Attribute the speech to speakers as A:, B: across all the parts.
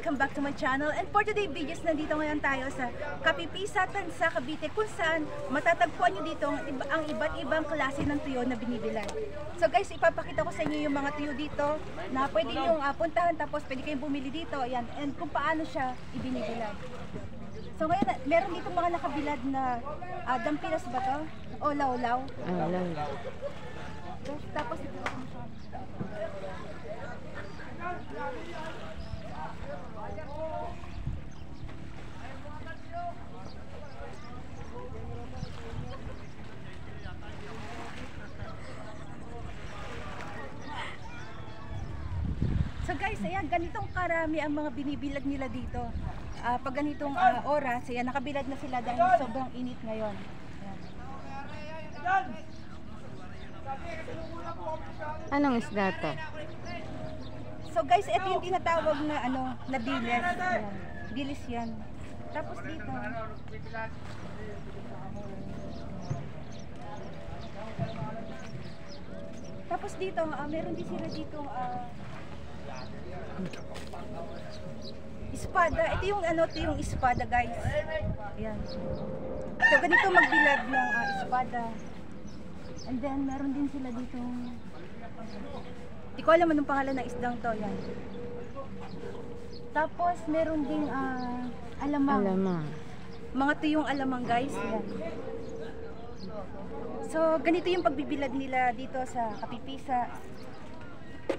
A: welcome back to my channel. And for today's videos, nandito ngayon tayo sa Kapipisa, Tansa, Cavite, kung saan matatagpuan nyo dito ang iba't ibang klase ng tuyo na binibilad. So guys, ipapakita ko sa inyo yung mga tuyo dito na pwede nyo puntahan, tapos pwede kayong bumili dito. Ayan, and kung paano siya ibinibilad. So ngayon, meron dito mga nakabilad na dampiras ba to? O law-law?
B: Law-law.
A: Tapos ito siya. So guys, ayan, ganitong karami ang mga binibilad nila dito. Pag ganitong oras, ayan, nakabilad na sila dahil sobrang init ngayon. Ayan.
B: Anong isda to?
A: So guys, ito yung tinatawag na na dilis. Ayan. Dilis yan. Tapos dito. Tapos dito, meron din sila dito espada. Ito yung ito yung espada, guys. Ayan. So ganito magbilad ng espada. And then meron din sila dito. Di ko alam anong pangalan ng isdang to. Yan. Tapos meron ding alamang.
B: Alamang.
A: Mga tuyong alamang, guys. Yan. So ganito yung pagbibilad nila dito sa Kapipisa.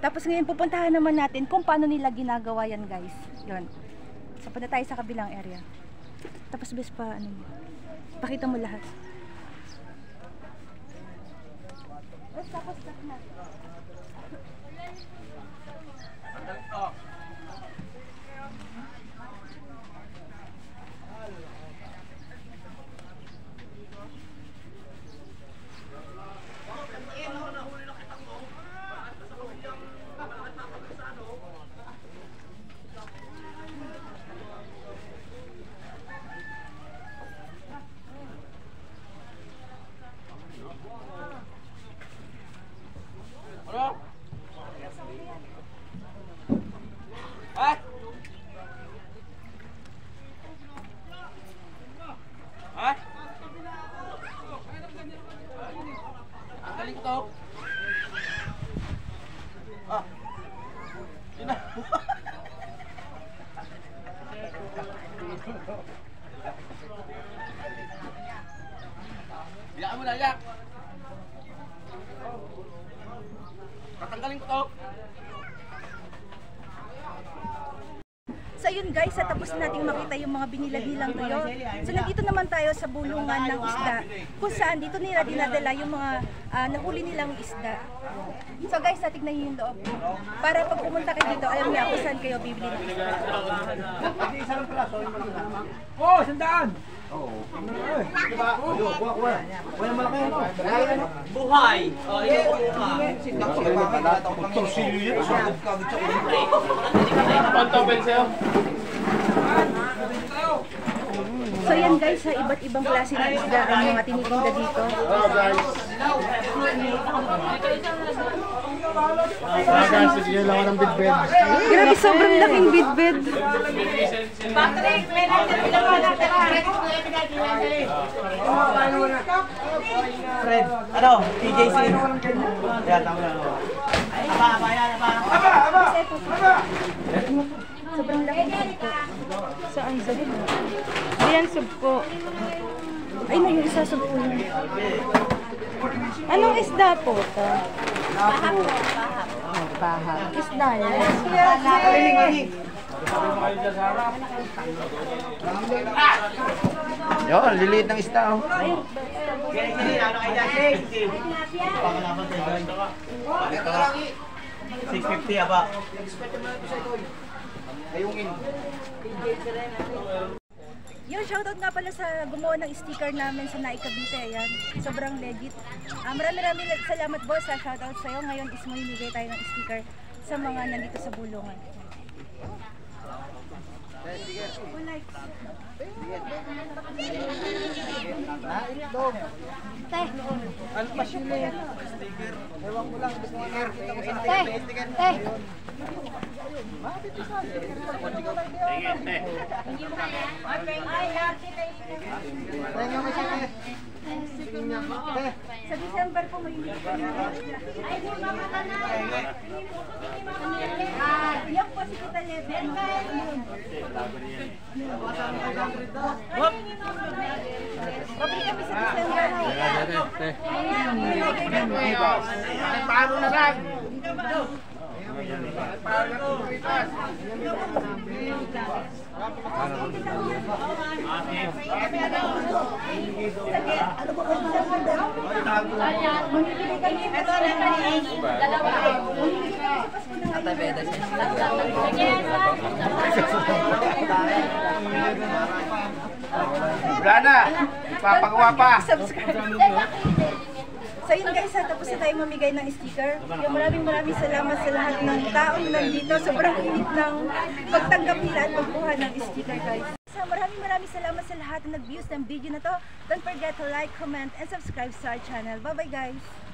A: Tapos ngayon pupuntahan naman natin kung paano nila ginagawa yan, guys. Yun. So punta tayo sa kabilang area. Tapos bes pa pakita mo lahat. Tapos na.
C: Bilaan mo na, yak! Tatanggalin ko to!
A: So yun guys, tapos nating makita yung mga binilad nilang tuyo. So nandito naman tayo sa bulungan ng isda, kung saan dito nila dinadala yung mga nahuli nilang isda. So guys, tignan niyo yung loob. Para pag pumunta kayo dito, alam niya kung saan kayo bibili ng isda.
C: Oh, sandaan!
D: Diba? Wala malaki ano?
C: Buhay! Oh, iyo buhay!
D: Torsilyo yan. Sagod kagad sa ulo.
C: Pantobel sa'yo!
A: So yan guys, sa iba't ibang klase ng isda ang mga tinitinda dito. Grabe, sobrang laking bidbid.
E: Patrick, may
D: Fred, ano? TJC. Yan, tama na. Aba, yan, aba.
A: Sobrang laking sugpo.
B: Saan sugpo? Ayan sugpo.
A: Ay, may isa sugpo niya.
B: Anong isda po ito?
E: Bahap po, bahap.
B: Bahap.
A: Isda yan.
D: Yun, liliit ng isda. Oh.
C: Ano kayo dyan? 650 aba. Ayungin.
A: Yung shoutout nga pala sa gumawa ng sticker namin sa Nai Cavite. Ayan, sobrang legit. Maraming salamat boss sa shoutout sa'yo. Ngayon is mamimigay tayo ng sticker sa mga nandito sa bulungan.
D: Ano pa sila yan? Ewan ko lang.
A: Te! Sa December po may yan po si Tita Lete. Pabili kami sa December.
F: Paano na lang? Wala na. Papagawa pa.
A: So yun guys, tapos na tayo mamigay ng sticker. Yung maraming salamat sa lahat ng taong nandito. Sobrang init ng pagtanggap nila at pagkuha ng sticker guys. So maraming salamat sa lahat na nag-views ng video na to. Don't forget to like, comment, and subscribe sa our channel. Bye bye guys!